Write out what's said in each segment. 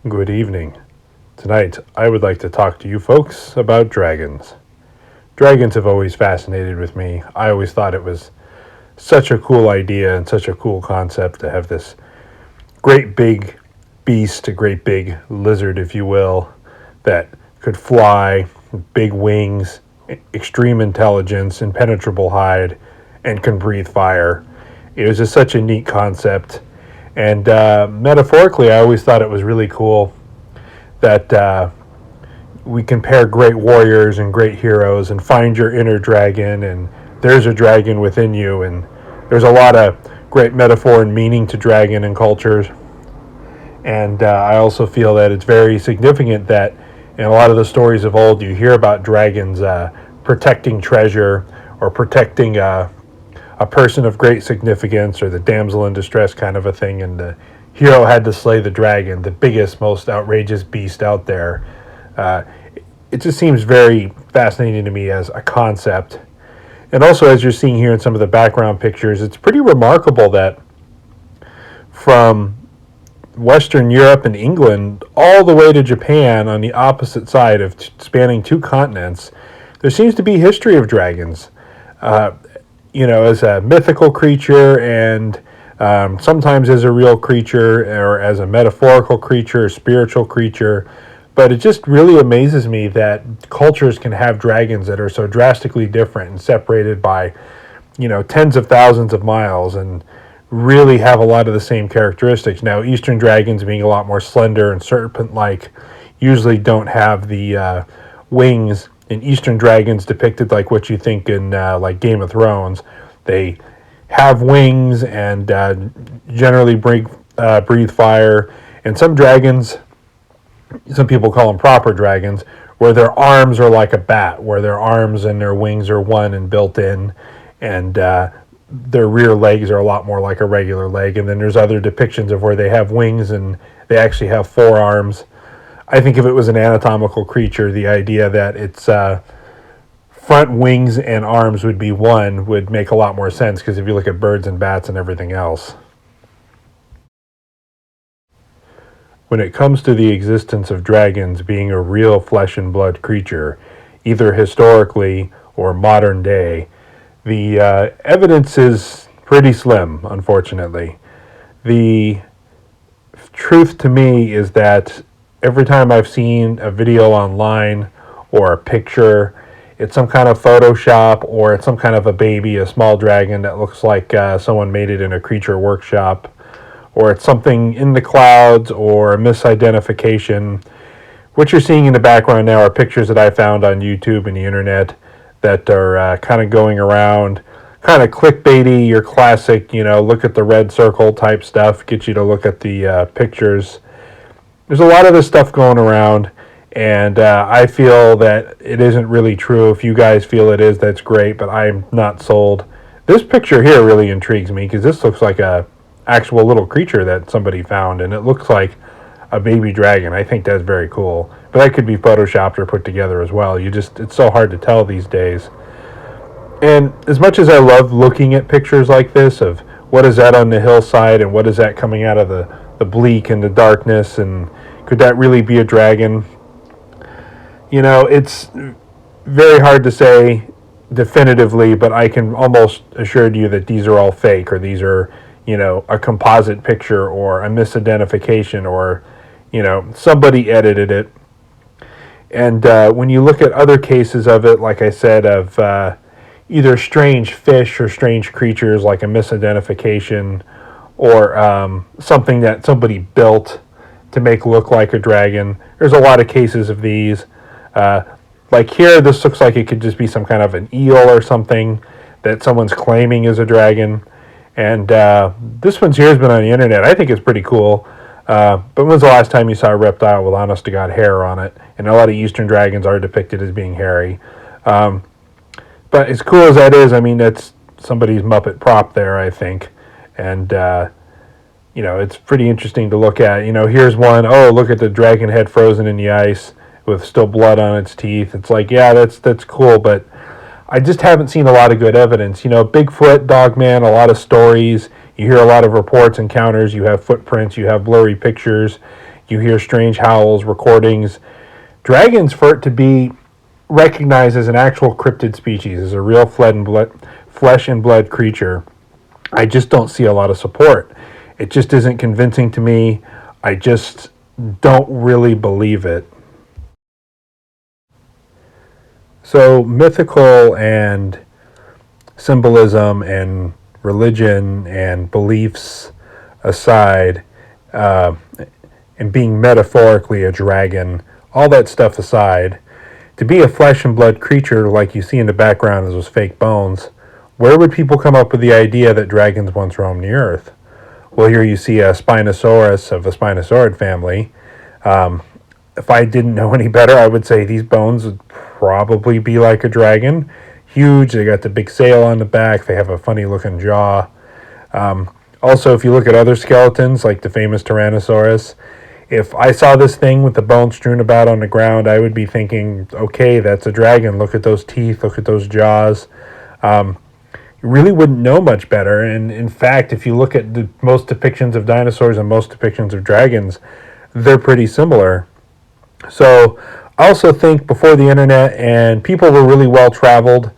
Good evening. Tonight, I would like to talk to you folks about dragons. Dragons have always fascinated with me. I always thought it was such a cool idea and such a cool concept to have this great big beast, a great big lizard, if you will, that could fly, big wings, extreme intelligence, impenetrable hide, and can breathe fire. It was just such a neat concept. And metaphorically, I always thought it was really cool that we compare great warriors and great heroes and find your inner dragon, and there's a dragon within you. And there's a lot of great metaphor and meaning to dragon and cultures. And I also feel that it's very significant that in a lot of the stories of old, you hear about dragons protecting treasure or protecting a person of great significance or the damsel in distress kind of a thing. And the hero had to slay the dragon, the biggest, most outrageous beast out there. Uh, it just seems very fascinating to me as a concept. And also, as you're seeing here in some of the background pictures, it's pretty remarkable that from Western Europe and England all the way to Japan on the opposite side of spanning two continents, there seems to be history of dragons. Uh, as a mythical creature and sometimes as a real creature or as a metaphorical creature, spiritual creature. But it just really amazes me that cultures can have dragons that are so drastically different and separated by, tens of thousands of miles and really have a lot of the same characteristics. Now, Eastern dragons being a lot more slender and serpent-like usually don't have the wings. And Eastern dragons depicted like what you think in like Game of Thrones. They have wings and generally breathe fire. And some dragons, some people call them proper dragons, where their arms are like a bat, where their arms and their wings are one and built in, and their rear legs are a lot more like a regular leg. And then there's other depictions of where they have wings and they actually have four arms. I think if it was an anatomical creature, the idea that its front wings and arms would be one would make a lot more sense, because if you look at birds and bats and everything else. When it comes to the existence of dragons being a real flesh and blood creature, either historically or modern day, the evidence is pretty slim, unfortunately. The truth to me is that every time I've seen a video online or a picture, it's some kind of Photoshop or it's some kind of a baby, a small dragon that looks like someone made it in a creature workshop, or it's something in the clouds or a misidentification. What you're seeing in the background now are pictures that I found on YouTube and the internet that are kind of going around, kind of clickbaity, your classic, look at the red circle type stuff, get you to look at the pictures. There's a lot of this stuff going around, and I feel that it isn't really true. If you guys feel it is, that's great, but I'm not sold. This picture here really intrigues me, because this looks like a actual little creature that somebody found, and it looks like a baby dragon. I think that's very cool, but that could be photoshopped or put together as well. It's so hard to tell these days. And as much as I love looking at pictures like this of what is that on the hillside and what is that coming out of the bleak and the darkness, and could that really be a dragon? It's very hard to say definitively, but I can almost assure you that these are all fake, or these are, a composite picture or a misidentification, or, somebody edited it. And when you look at other cases of it, like I said, of either strange fish or strange creatures, like a misidentification, or something that somebody built to make look like a dragon, there's a lot of cases of these. Like here, this looks like it could just be some kind of an eel or something that someone's claiming is a dragon. And this one's here has been on the internet. I think it's pretty cool. But when's the last time you saw a reptile with honest to God hair on it? And a lot of Eastern dragons are depicted as being hairy. But as cool as that is, I mean, that's somebody's Muppet prop there, I think. And, it's pretty interesting to look at. Here's one. Oh, look at the dragon head frozen in the ice with still blood on its teeth. It's like, yeah, that's cool, but I just haven't seen a lot of good evidence. Bigfoot, Dogman, a lot of stories. You hear a lot of reports, encounters. You have footprints. You have blurry pictures. You hear strange howls, recordings. Dragons, for it to be recognized as an actual cryptid species, as a real flesh and blood creature, I just don't see a lot of support. It just isn't convincing to me. I just don't really believe it. So, mythical and symbolism and religion and beliefs aside, uh, and being metaphorically a dragon, all that stuff aside, to be a flesh and blood creature like you see in the background as those fake bones, where would people come up with the idea that dragons once roamed the earth? Well, here you see a Spinosaurus of a Spinosaurid family. If I didn't know any better, I would say these bones would probably be like a dragon. Huge, they got the big sail on the back, they have a funny looking jaw. Also, if you look at other skeletons, like the famous Tyrannosaurus, if I saw this thing with the bones strewn about on the ground, I would be thinking, okay, that's a dragon. Look at those teeth, look at those jaws. You really wouldn't know much better. And in fact, if you look at most depictions of dinosaurs and most depictions of dragons, they're pretty similar. So I also think before the internet and people were really well traveled,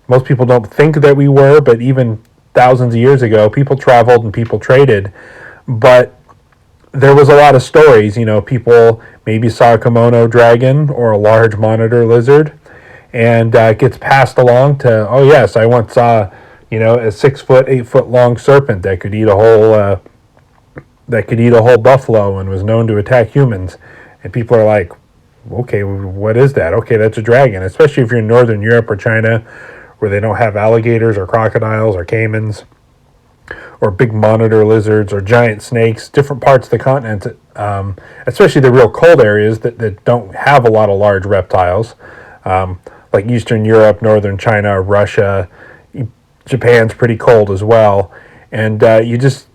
most people don't think that we were, but even thousands of years ago, people traveled and people traded. But there was a lot of stories. People maybe saw a kimono dragon or a large monitor lizard, and it gets passed along to, oh yes, I once saw, a 6 foot, 8 foot long serpent that could eat a whole buffalo and was known to attack humans. And people are like, okay, what is that? Okay, that's a dragon. Especially if you're in Northern Europe or China, where they don't have alligators or crocodiles or caimans or big monitor lizards or giant snakes. Different parts of the continent, especially the real cold areas that don't have a lot of large reptiles, like Eastern Europe, Northern China, Russia. Japan's pretty cold as well. And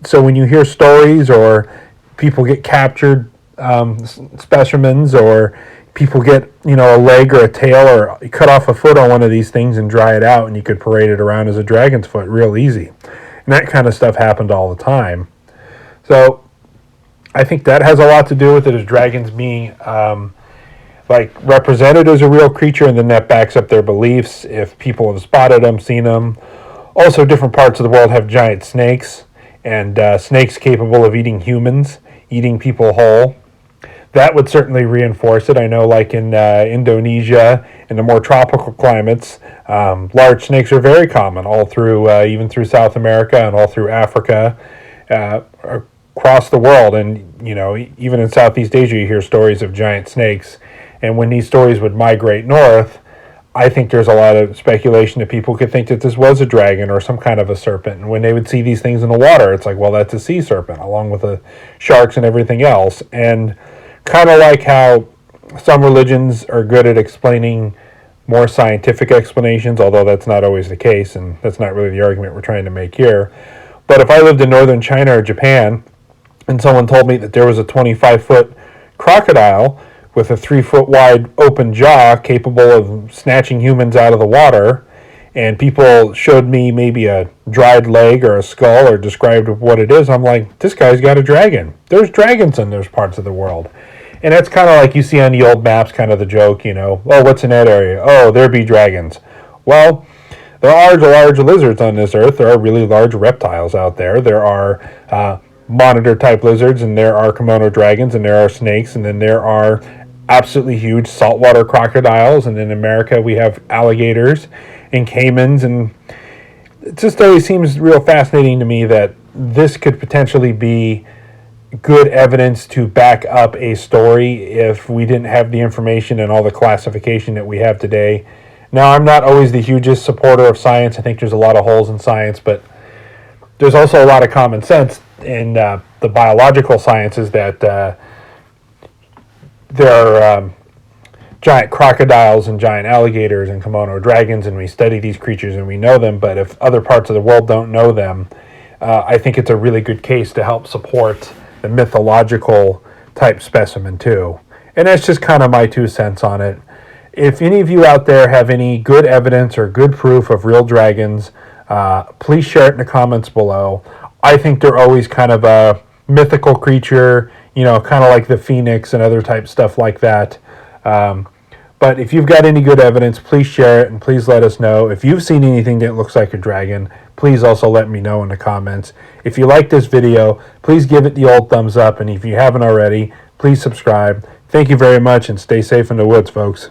so when you hear stories or people get captured specimens, or people get a leg or a tail or cut off a foot on one of these things and dry it out, and you could parade it around as a dragon's foot real easy. And that kind of stuff happened all the time. So I think that has a lot to do with it, as dragons being represented as a real creature, and then that backs up their beliefs if people have spotted them, seen them. Also, different parts of the world have giant snakes, and snakes capable of eating humans, eating people whole. That would certainly reinforce it. I know, like in Indonesia, in the more tropical climates, large snakes are very common all through, even through South America and all through Africa, across the world. And, even in Southeast Asia, you hear stories of giant snakes. And when these stories would migrate north, I think there's a lot of speculation that people could think that this was a dragon or some kind of a serpent. And when they would see these things in the water, it's like, well, that's a sea serpent, along with the sharks and everything else. And kind of like how some religions are good at explaining more scientific explanations, although that's not always the case, and that's not really the argument we're trying to make here. But if I lived in northern China or Japan, and someone told me that there was a 25-foot crocodile with a 3-foot wide open jaw capable of snatching humans out of the water, and people showed me maybe a dried leg or a skull or described what it is, I'm like, this guy's got a dragon. There's dragons in those parts of the world. And that's kind of like you see on the old maps, kind of the joke, oh, what's in that area? Oh, there be dragons. Well, there are large lizards on this earth. There are really large reptiles out there. There are monitor-type lizards, and there are kimono dragons, and there are snakes, and then there are absolutely huge saltwater crocodiles. And in America, we have alligators and caimans. And it just always seems real fascinating to me that this could potentially be good evidence to back up a story if we didn't have the information and all the classification that we have today. Now, I'm not always the hugest supporter of science. I think there's a lot of holes in science, but there's also a lot of common sense in the biological sciences that there are giant crocodiles and giant alligators and kimono dragons, and we study these creatures and we know them, but if other parts of the world don't know them, I think it's a really good case to help support the mythological type specimen too. And that's just kind of my 2 cents on it. If any of you out there have any good evidence or good proof of real dragons, please share it in the comments below. I think they're always kind of a mythical creature. kind of like the phoenix and other type stuff like that. But if you've got any good evidence, please share it and please let us know. If you've seen anything that looks like a dragon, please also let me know in the comments. If you like this video, please give it the old thumbs up. And if you haven't already, please subscribe. Thank you very much and stay safe in the woods, folks.